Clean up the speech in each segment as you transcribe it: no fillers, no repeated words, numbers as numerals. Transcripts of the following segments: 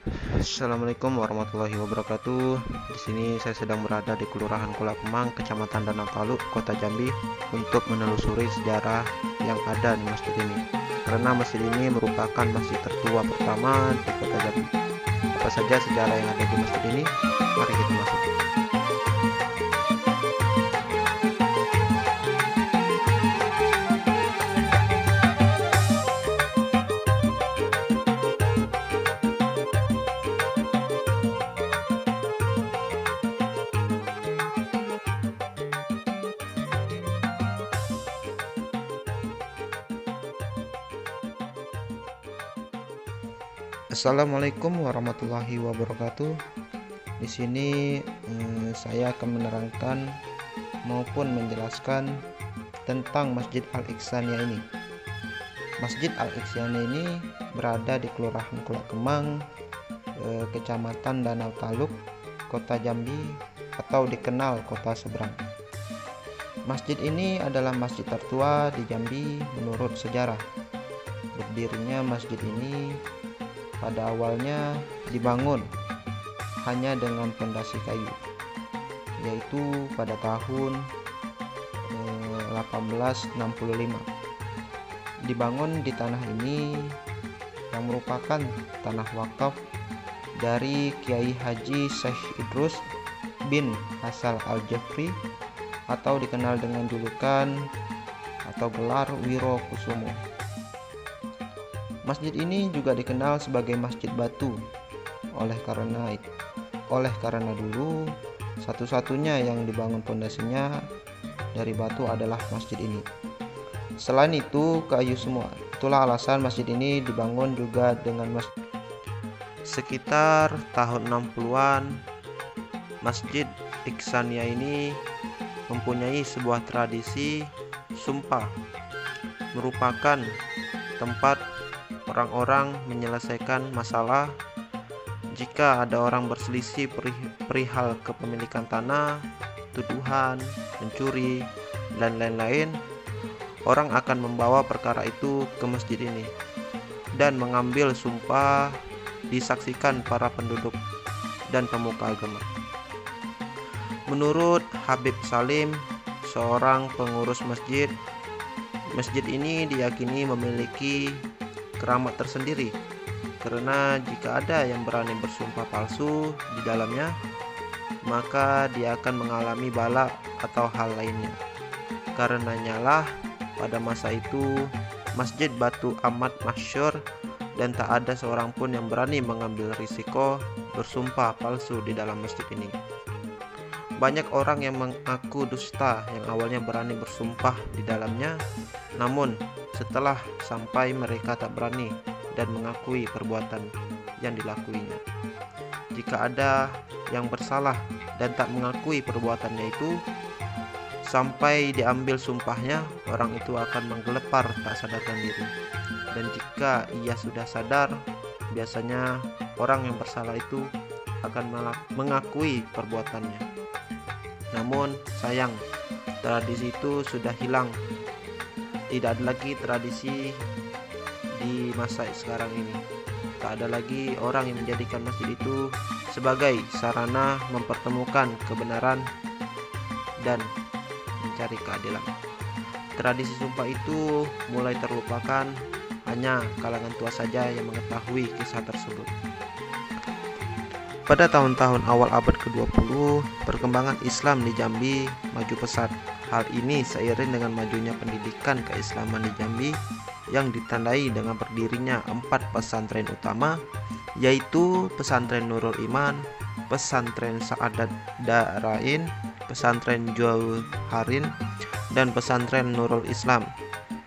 Assalamualaikum warahmatullahi wabarakatuh. Di sini saya sedang berada di Kelurahan Kula Kemang, Kecamatan Danau Taluk, Kota Jambi, untuk menelusuri sejarah yang ada di masjid ini. Karena masjid ini merupakan masjid tertua pertama di Kota Jambi. Apa saja sejarah yang ada di masjid ini? Mari kita masuk. Assalamualaikum warahmatullahi wabarakatuh. Di sini saya akan menerangkan maupun menjelaskan tentang Masjid Al-Ihsaniyah ini. Masjid Al-Ihsaniyah ini berada di Kelurahan Kula Kemang, Kecamatan Danau Taluk, Kota Jambi, atau dikenal Kota Seberang. Masjid ini adalah masjid tertua di Jambi menurut sejarah. Berdirinya masjid ini pada awalnya dibangun hanya dengan pondasi kayu, yaitu pada tahun 1865. Dibangun di tanah ini yang merupakan tanah wakaf dari Kiai Haji Syekh Idrus bin Hasal Al-Jafri, atau dikenal dengan julukan atau gelar Wiro Kusumo. Masjid ini juga dikenal sebagai Masjid Batu oleh karena dulu satu-satunya yang dibangun pondasinya dari batu adalah masjid ini. Selain itu kayu semua. Itulah alasan masjid ini dibangun juga dengan masjid. Sekitar tahun 60-an, Masjid Ihsaniyah ini mempunyai sebuah tradisi sumpah, merupakan tempat orang-orang menyelesaikan masalah jika ada orang berselisih perihal kepemilikan tanah, tuduhan, mencuri, dan lain-lain. Orang akan membawa perkara itu ke masjid ini dan mengambil sumpah disaksikan para penduduk dan pemuka agama. Menurut Habib Salim, seorang pengurus masjid, masjid ini diyakini memiliki keramat tersendiri, karena jika ada yang berani bersumpah palsu di dalamnya, maka dia akan mengalami bala atau hal lainnya. Karenanya lah pada masa itu Masjid Batu amat masyhur dan tak ada seorang pun yang berani mengambil risiko bersumpah palsu di dalam masjid ini. Banyak orang yang mengaku dusta yang awalnya berani bersumpah di dalamnya, namun setelah sampai mereka tak berani dan mengakui perbuatan yang dilakuinya. Jika ada yang bersalah dan tak mengakui perbuatannya itu, sampai diambil sumpahnya, orang itu akan menggelepar tak sadarkan diri. Dan jika ia sudah sadar, biasanya orang yang bersalah itu akan mengakui perbuatannya. Namun sayang, tradisi itu sudah hilang. Tidak ada lagi tradisi di masa sekarang ini. Tak ada lagi orang yang menjadikan masjid itu sebagai sarana mempertemukan kebenaran dan mencari keadilan. Tradisi sumpah itu mulai terlupakan, hanya kalangan tua saja yang mengetahui kisah tersebut. Pada tahun-tahun awal abad ke-20, perkembangan Islam di Jambi maju pesat. Hal ini seiring dengan majunya pendidikan keislaman di Jambi yang ditandai dengan berdirinya 4 pesantren utama, yaitu Pesantren Nurul Iman, Pesantren Sa'adat Darain, Pesantren Jauharin, dan Pesantren Nurul Islam.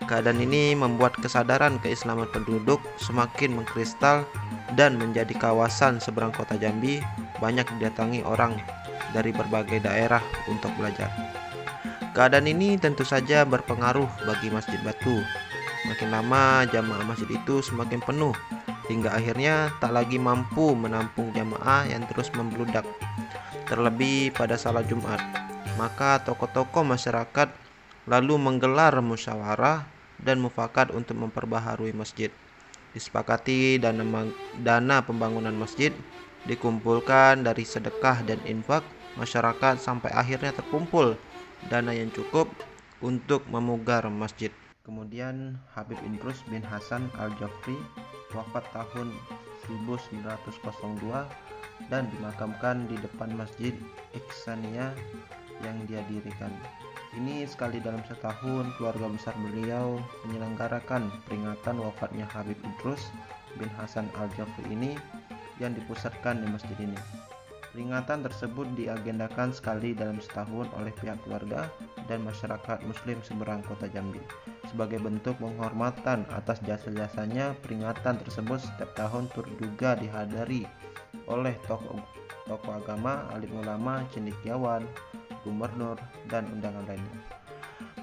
Keadaan ini membuat kesadaran keislaman penduduk semakin mengkristal dan menjadi kawasan seberang kota Jambi banyak didatangi orang dari berbagai daerah untuk belajar. Keadaan ini tentu saja berpengaruh bagi Masjid Batu. Makin lama jamaah masjid itu semakin penuh, hingga akhirnya tak lagi mampu menampung jamaah yang terus membludak. Terlebih pada salat Jumat, maka tokoh-tokoh masyarakat lalu menggelar musyawarah dan mufakat untuk memperbaharui masjid. Disepakati dana pembangunan masjid dikumpulkan dari sedekah dan infak masyarakat sampai akhirnya terkumpul dana yang cukup untuk memugar masjid. Kemudian Habib Idrus bin Hasan Al-Jafri wafat tahun 1902 dan dimakamkan di depan Masjid Ihsaniyah yang dia dirikan. Ini sekali dalam setahun keluarga besar beliau menyelenggarakan peringatan wafatnya Habib Idrus bin Hasan Al-Jafri ini yang dipusatkan di masjid ini. Peringatan tersebut diagendakan sekali dalam setahun oleh pihak keluarga dan masyarakat muslim seberang kota Jambi. Sebagai bentuk penghormatan atas jasa-jasanya, peringatan tersebut setiap tahun turut juga dihadiri oleh tokoh agama, alim ulama, cendekiawan, gubernur, dan undangan lainnya.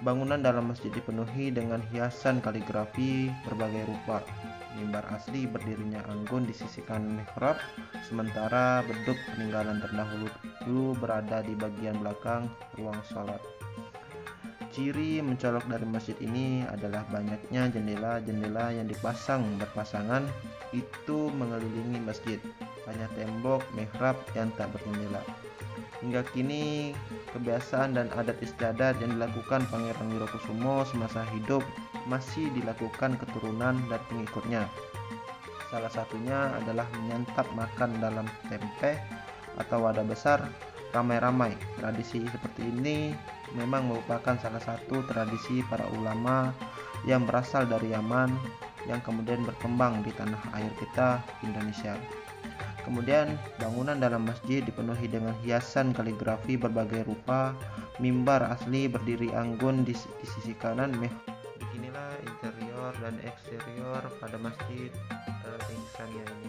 Bangunan dalam masjid dipenuhi dengan hiasan kaligrafi berbagai rupa. Mimbar asli berdirinya anggun di sisi kanan mihrab, sementara beduk peninggalan terdahulu berada di bagian belakang ruang salat. Ciri mencolok dari masjid ini adalah banyaknya jendela-jendela yang dipasang berpasangan itu mengelilingi masjid. Hanya tembok mihrab yang tak berjendela. Hingga kini, kebiasaan dan adat istiadat yang dilakukan Pangeran Wirokusumo semasa hidup masih dilakukan keturunan dan pengikutnya. Salah satunya adalah menyantap makan dalam tempe atau wadah besar ramai-ramai. Tradisi seperti ini memang merupakan salah satu tradisi para ulama yang berasal dari Yaman yang kemudian berkembang di tanah air kita, Indonesia. Kemudian bangunan dalam masjid dipenuhi dengan hiasan kaligrafi berbagai rupa. Mimbar asli berdiri anggun di sisi kanan. Beginilah interior dan eksterior pada masjid Ihsaniyah ini.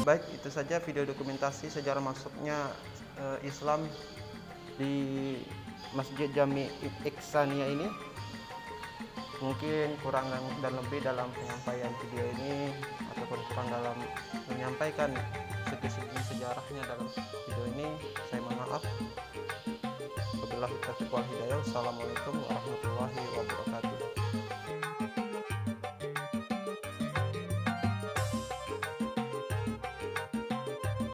Baik, itu saja video dokumentasi sejarah masuknya Islam di Masjid Jami Ihsaniyah ini. Mungkin kurang dan lebih dalam penyampaian video ini ataupun kurang dalam menyampaikan segi-segi sejarahnya dalam video ini, saya mohon maaf. Wabillahi taufiq wal hidayah. Wassalamualaikum warahmatullahi wabarakatuh.